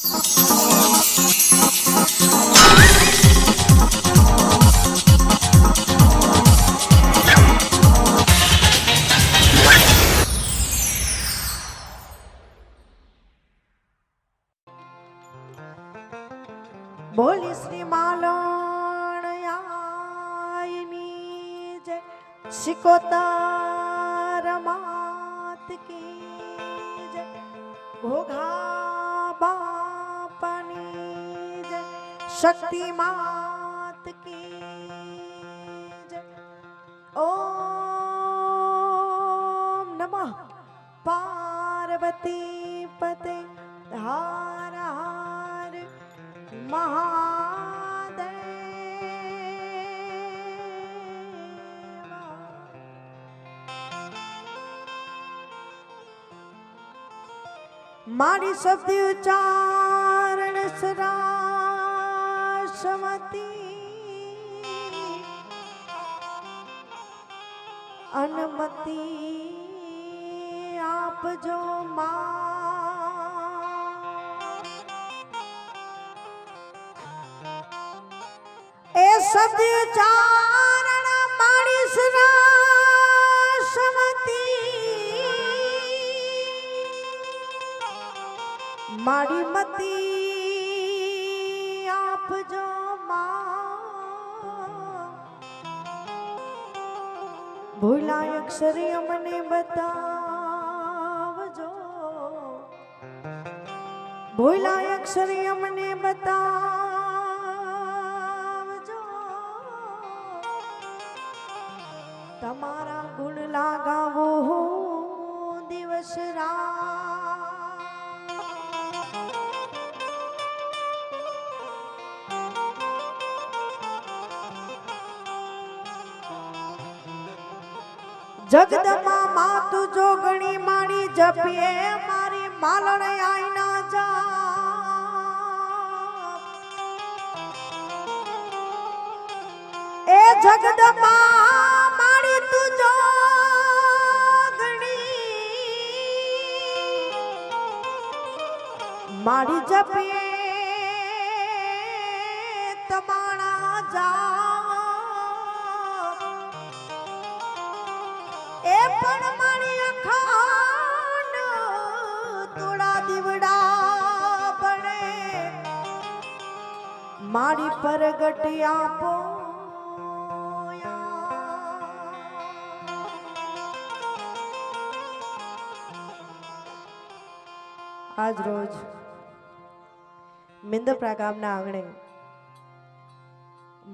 બોલી શ્રી માલણયાયની જય શિકોતર માત કી જય ઘોઘા બાપાની જય શક્તિ માત કી જય ઓમ નમઃ પાર્વતી પતે હાર હાર મહાદેવ મારી શબ્દ ઉચ્ચારણ સરાસમતી અનમતિ આપજો એ શબ્દ ચારણ મારી સરાસમતી મારી મતી આપજો ભૂલાય અક્ષરે મને બતાવજો ભૂલાય અક્ષરે મને બતાવજો તમારા ગુણ લાગાવો દિવસ રાત જગદમાં માતુ જોગણી મારી જપીએ મારી માલણ આઈ ના જા એ જગદમાં મારી તું જોગણી મારી જપીએ તમારા જા એ પણ મારી અખાંડ તોડા દીવડા બને મારી પરગટ આપો આજ રોજ મિંદપરા ગામના આંગણે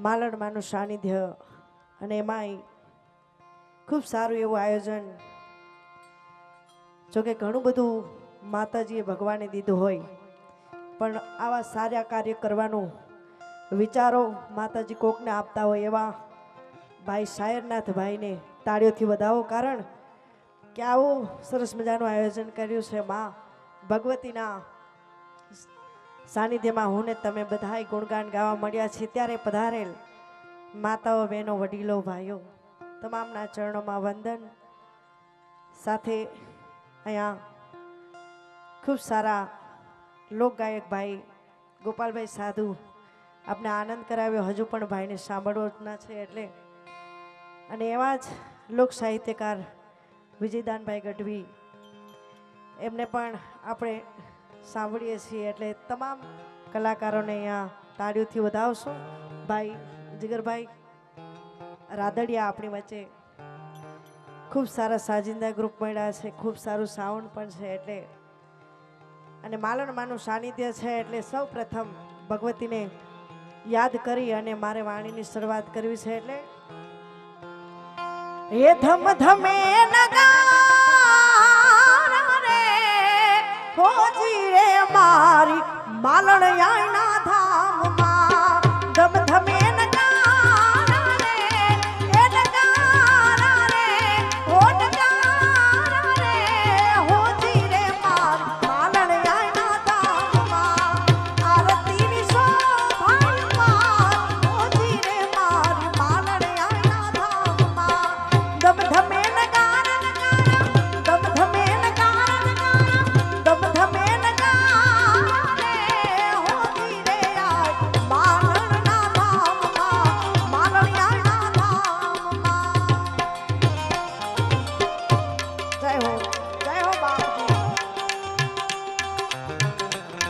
માલણમાનું સાનિધ્ય અને એમાંય ખૂબ સારું એવું આયોજન જોકે ઘણું બધું માતાજીએ ભગવાને દીધું હોય પણ આવા સારા કાર્ય કરવાનું વિચારો માતાજી કોકને આપતા હોય એવા ભાઈ શાયરનાથ ભાઈને તાળીઓથી વધાવો કારણ કે આવું સરસ મજાનું આયોજન કર્યું છે માં ભગવતીના સાનિધ્યમાં હું ને તમે બધાય ગુણગાન ગાવા મળ્યા છે ત્યારે પધારેલ માતાઓ બહેનો વડીલો ભાઈઓ તમામના ચરણોમાં વંદન સાથે અહીંયા ખૂબ સારા લોકગાયક ભાઈ ગોપાલભાઈ સાધુ આપણે આનંદ કરાવ્યો હજુ પણ ભાઈને સાંભળવાના છે એટલે અને એવા જ લોક સાહિત્યકાર વિજયદાનભાઈ ગઢવી એમને પણ આપણે સાંભળીએ છીએ એટલે તમામ કલાકારોને અહીંયા તાળીઓથી વધાવશો ભાઈ જીગરભાઈ રાદડિયા આપણી વચ્ચે ખૂબ સારા સાજિંદા ગ્રુપ મળ્યા છે ખૂબ સારું સાઉન્ડ પણ છે એટલે અને માલણમાનું સાનિધ્ય છે એટલે સૌ પ્રથમ ભગવતીને યાદ કરી અને મારે વાણીની શરૂઆત કરવી છે એટલે એ ધમ ધમે નગારા રે હોજી રે મારી માલણ આયના ધામમાં ધમ ધમે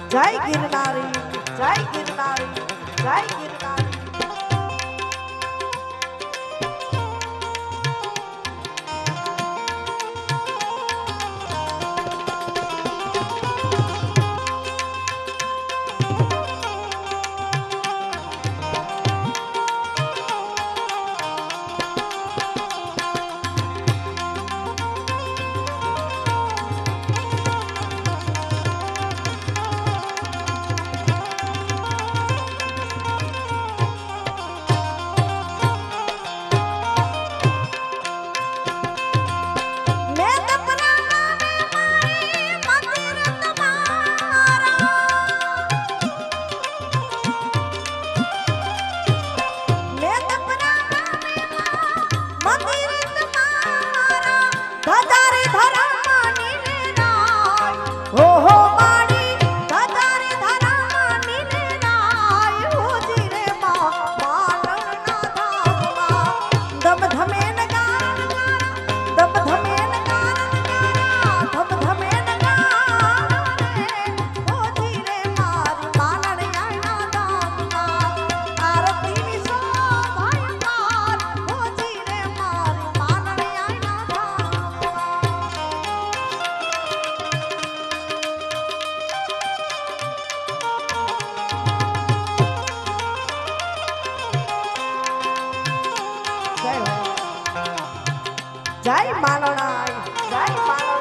જય ગિરનારી, જય ગિરનારી, જય ગિરનારી. જય માલણાય, જય માલણાય.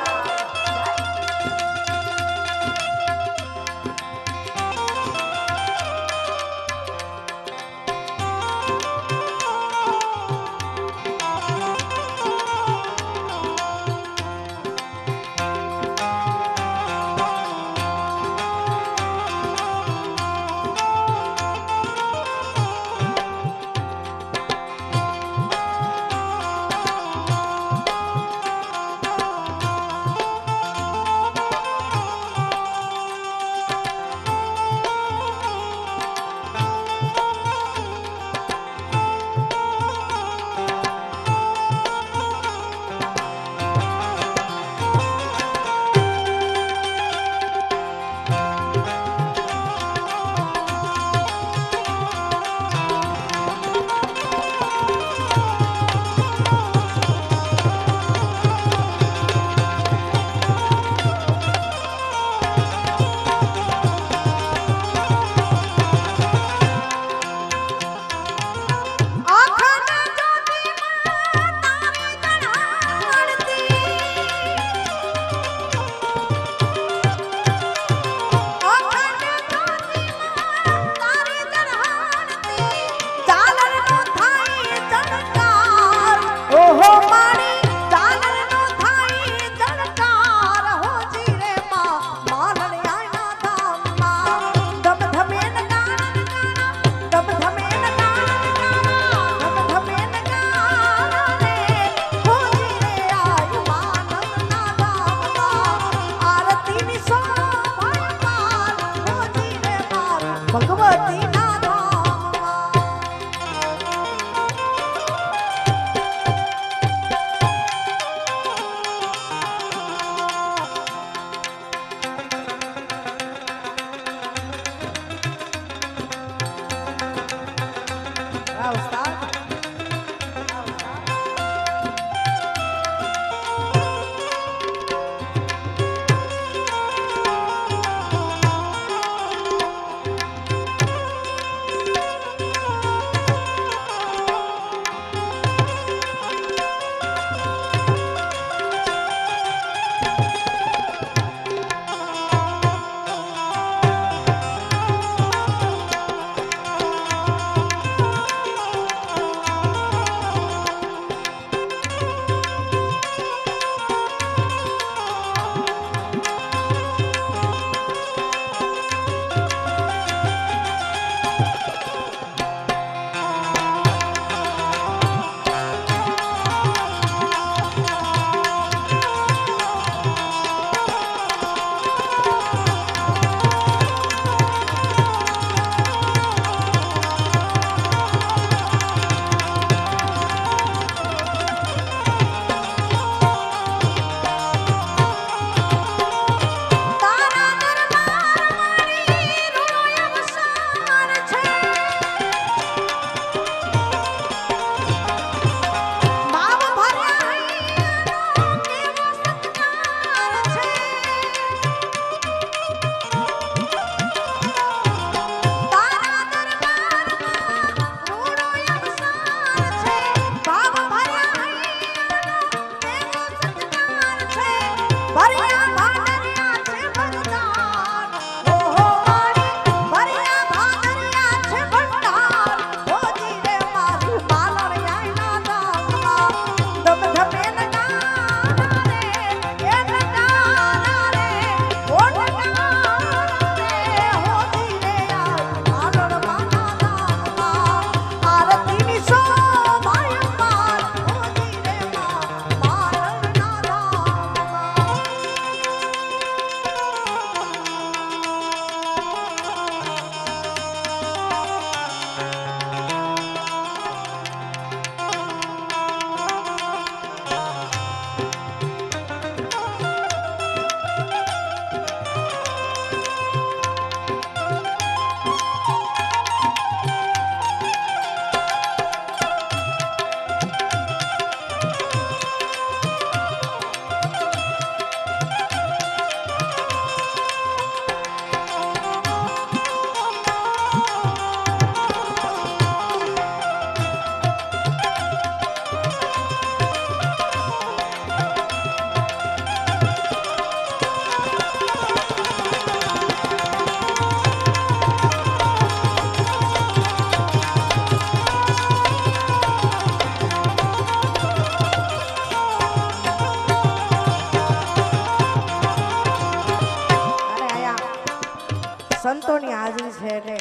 સંતોની હાજરી છે એટલે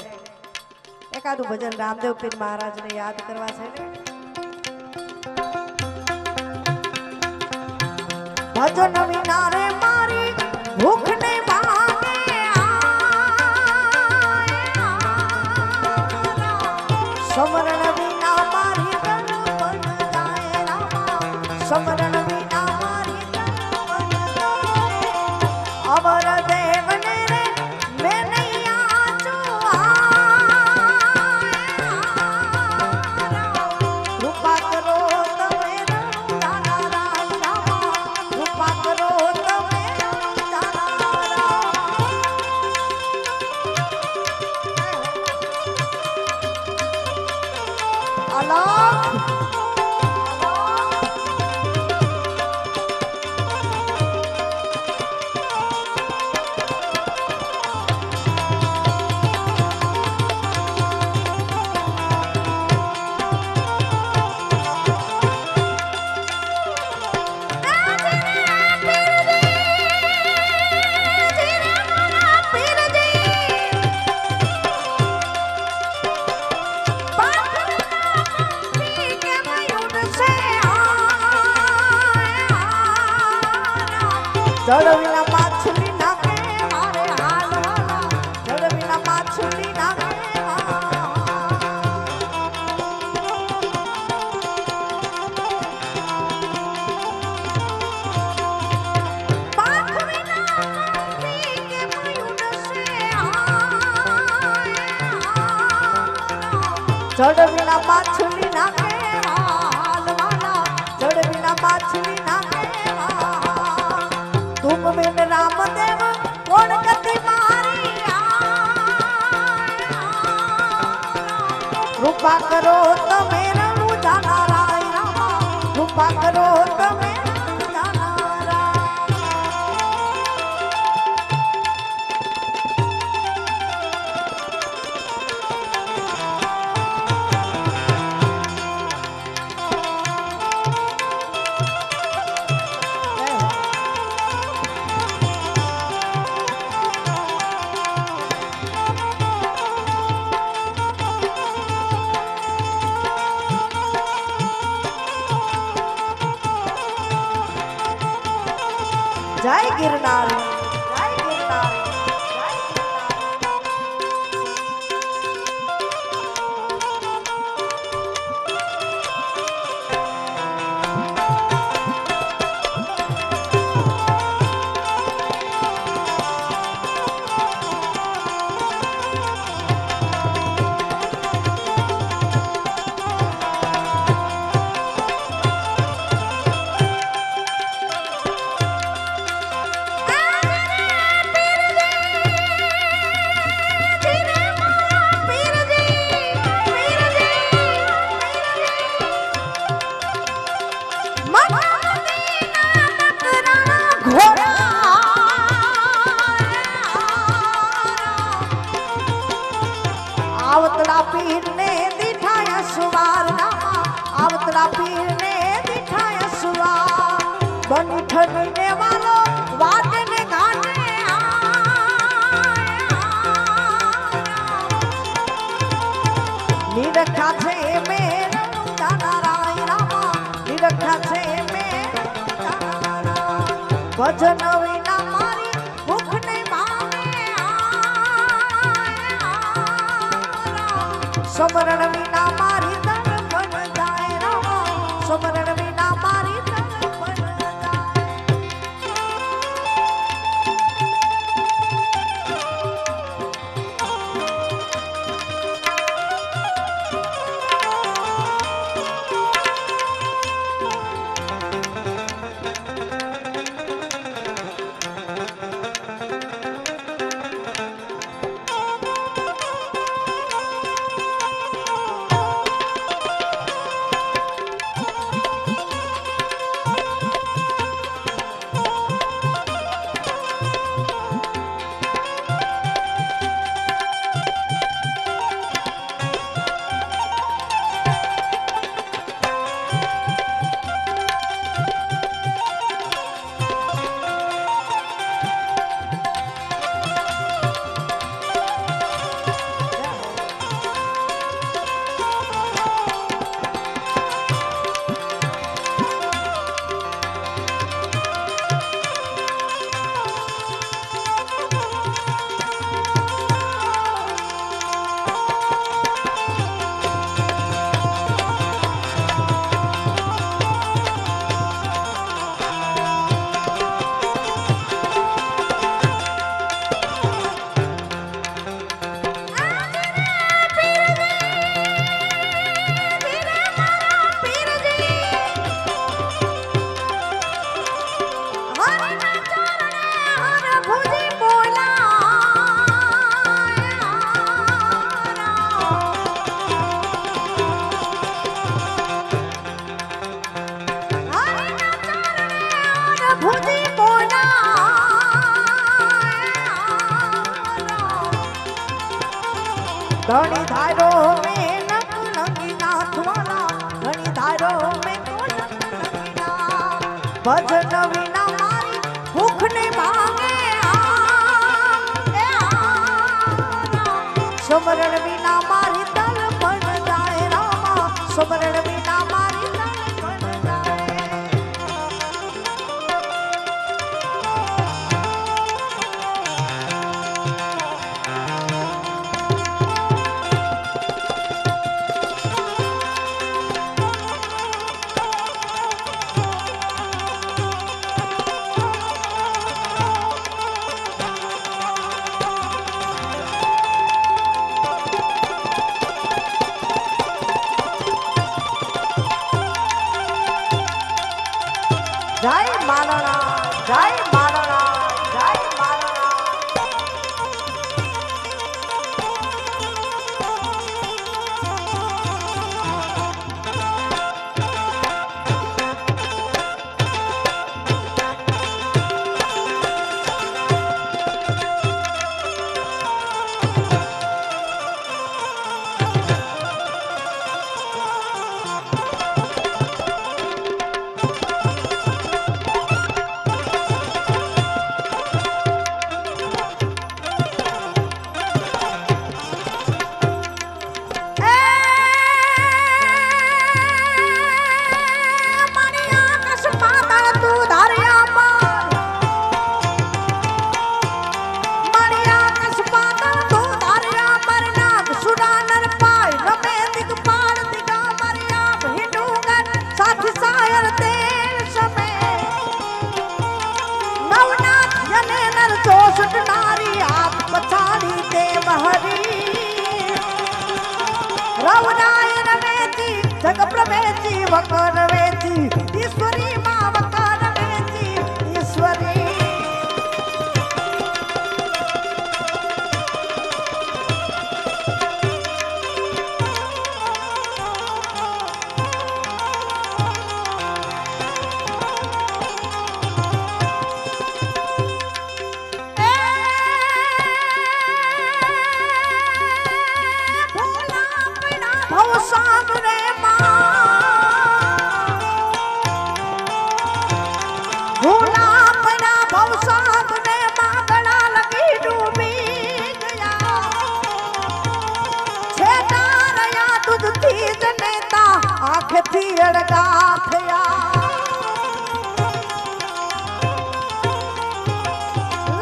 એકાદું ભજન રામદેવ પીર મહારાજને યાદ કરવા છે ને ભજન વિના રે મારી ભૂખ ને ભાગે સમરણ વિના મારી તન બન જાય રામા સમરણ વિના મારી તન બન જાય અમર દેવને રે મેં નૈયા કૃપા કરો તમે તારા રામા કૃપા કરો તમે તારા અલગ જળવીના માછલી નાખે મારે હાલવાલા જળવીના માછલી નાખે જળવીના માછલી નાખે હાલવાલા જળવીના માછલી નાખે तुम बिन रामदेव कौन गति मारी कृपा करो तमे रणु जाना राय रामा कृपा करो तमे रणु जाना राय जय गिरनार जय गिरनार जय आवतला पीर ने दिखाया सुवार रामा आवतला पीर ने दिखाया सुवार बनी ठगने वालो वाटे ने घाटे निरखा छे में जाना राय रामा निरखा छे में जाना राय भजन विना मारी भूख ने भागे समरण विना मारी तन बन जाए रामा समरण विना मारी तन बन जाए ઘણી ધારો મેં નંગી નાથવાના ઘણી ધારો મેં ભજન વિના મારી ભૂખ ને ભાંગે સમરણ વિના મારી તન પણ જાય રામા સમરણ વિના મારી તન પણ જાય જય માલણા જય માલણા જય માલણા जग प्रवेची वकर वेची ईश्वरी मां वकर वेची ईश्वरी आँखથી અડગા થયા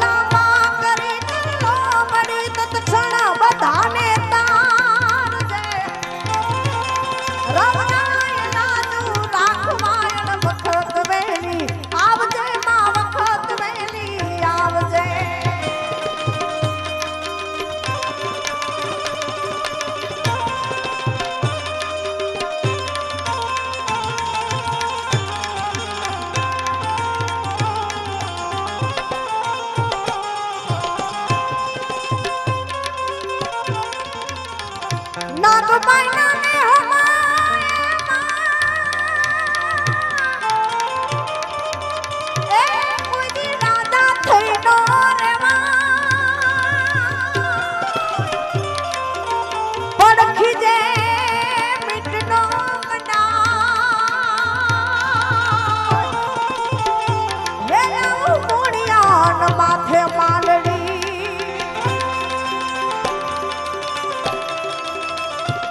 લાંબા કરી ચલો મળી તત્ક્ષણ બધાને તારજે રવનાયના તું રાખવાયણ વખત વેલી આવજે માં વખત વેલી આવજે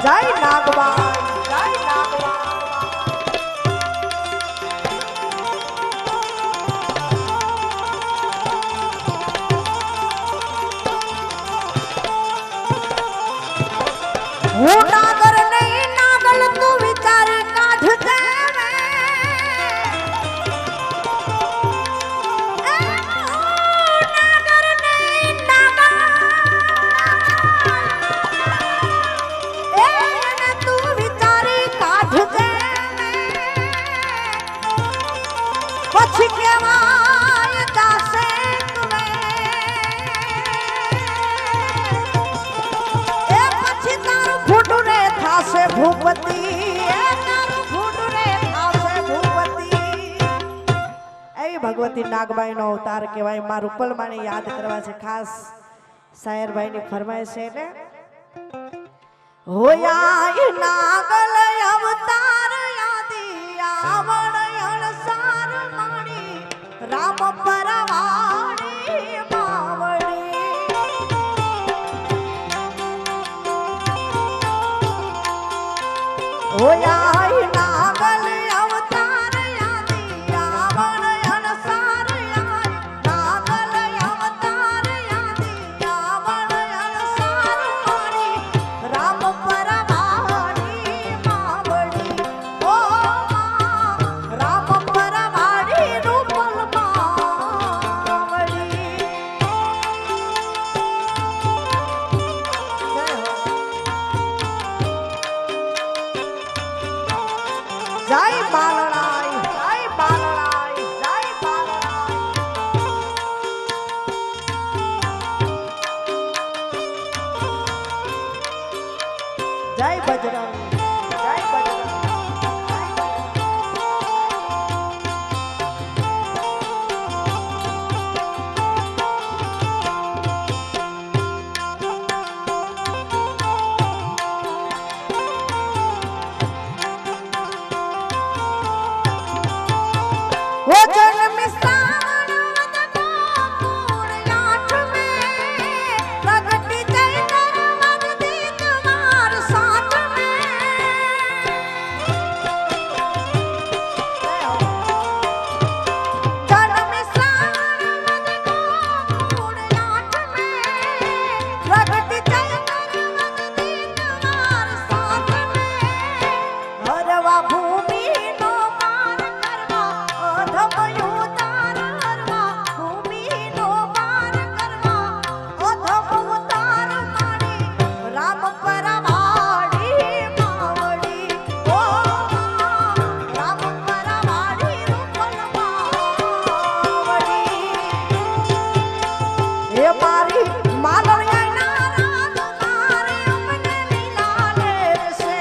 જય નાગવા જય નાગવા હું નાગર નહીં નાગલ તું વિચાર કાઢજે પછી કેવાય દાસે તુમે એ પછી તારું ફૂટું રે થાશે ભૂપતિ એ તારું ફૂટું રે થાશે ભૂપતિ એવી ભગવતી નાગબાઈનો અવતાર કહેવાય માં રૂપલમાને યાદ કરવા છે ખાસ શાયરભાઈની ફરમાઈશ છે એટલે હોયા નાગલ અવતાર યાદી આવણ અણસાર માણી રામ પરવાણી માવડી હોયા નાગલ અવતાર યાદી આવણ અણસાર નાગલ અવતાર યાદી આવણ અણસાર માણી રામ પરવાણી માવડી ઓ રામ પરવાણી રૂપલ માવડી જય બાલણાઈ જય બાલણાઈ જય બાલણાઈ જય બજરંગ જય બજરંગ वो जन्म श्रावण वद गोकुल आठ में प्रगति चैतन्य वद दीन मार साथ में जन्म श्रावण वद गोकुल आठ में प्रगति चैतन्य वद दीन मार साथ में हरवा भूमि नो पार करवा અધમ ઉતાર કરવા ભૂમિનો પાર કરવા અધમ ઉતાર માણી રામ પરવાડી માવડી ઓ રામ પરવાડી રૂપલ માવડી એ મારી માલણિયા રાત મારે અમને લીલા લેશે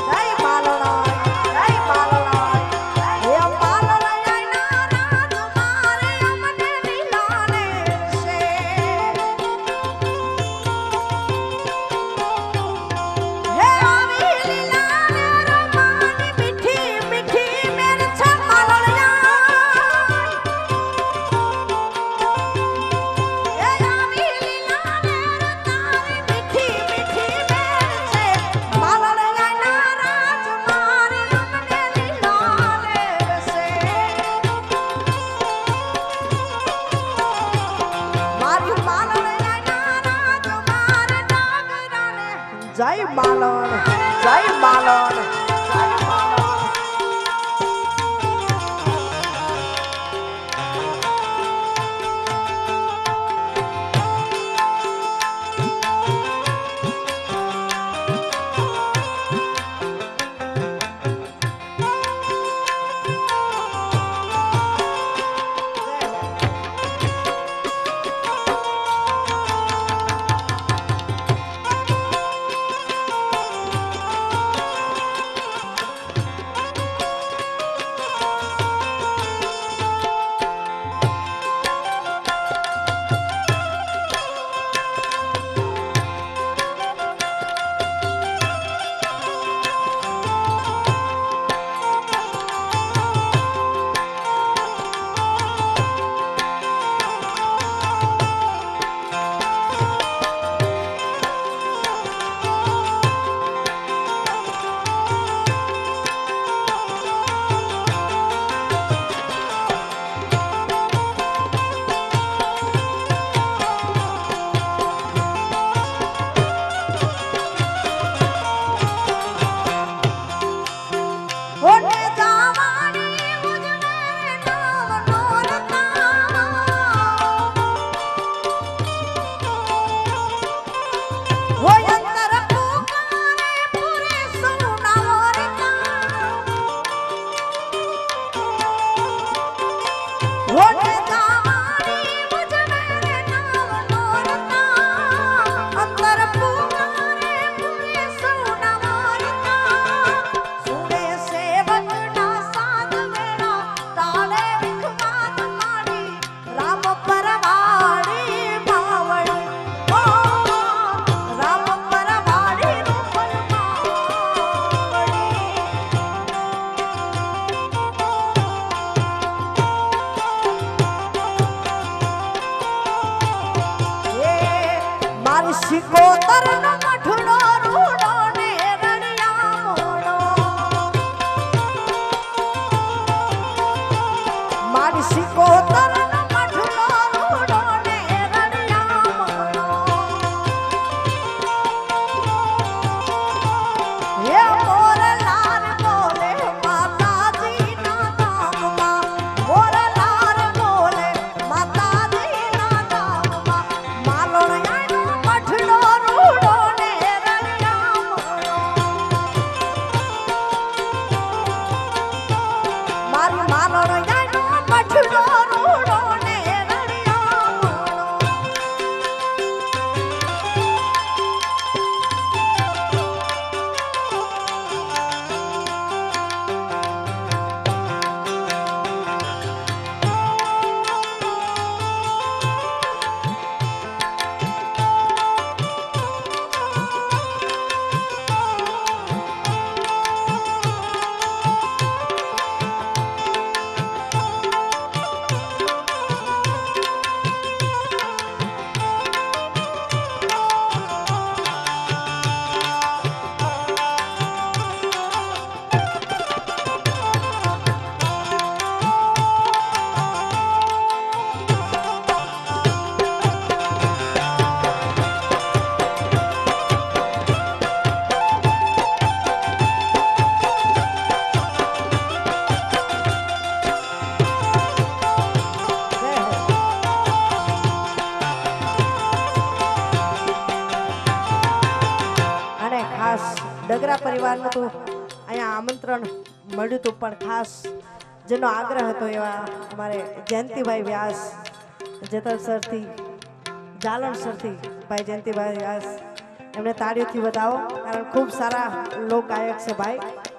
જય માલણાઈ જય માલણાઈ હે માલણિયા રાત મારે અમને લીલા લેશે હે આવી લીલા ને રમાની મીઠી મીઠી મેર છે માલણિયા હે આવી લીલા ને તારી મીઠી મીઠી મેર છે માલણિયા રાત મારે અમને લીલા લેશે મારી માલણિયા રાત મારે નાગરાને જય માલણ જય માલણ જય માલણ મારી શિકોતર નો મઠડો રૂડો ને રણિયા મોડો મારી શિકોતર નો મઠડો રૂડો ને રણિયા મોડો હે મોર લાર બોલે માતાજી ના નામમાં મોર લાર બોલે માતાજી ના નામમાં માલણ આનો મઠડો રૂડો ને રણિયા મોડો મારી માલણ આનો મઠડો રૂડો ને રણિયા મોડો અને ખાસ ડગરા પરિવારનું તો અહીંયા આમંત્રણ મળ્યું હતું પણ ખાસ જેનો આગ્રહ હતો એવા અમારે જયંતિભાઈ વ્યાસ જેતલસરથી જાલણસરથી ભાઈ જયંતિભાઈ વ્યાસ એમને તાળીઓથી વધાવો કારણ ખૂબ સારા લોક ગાયક છે ભાઈ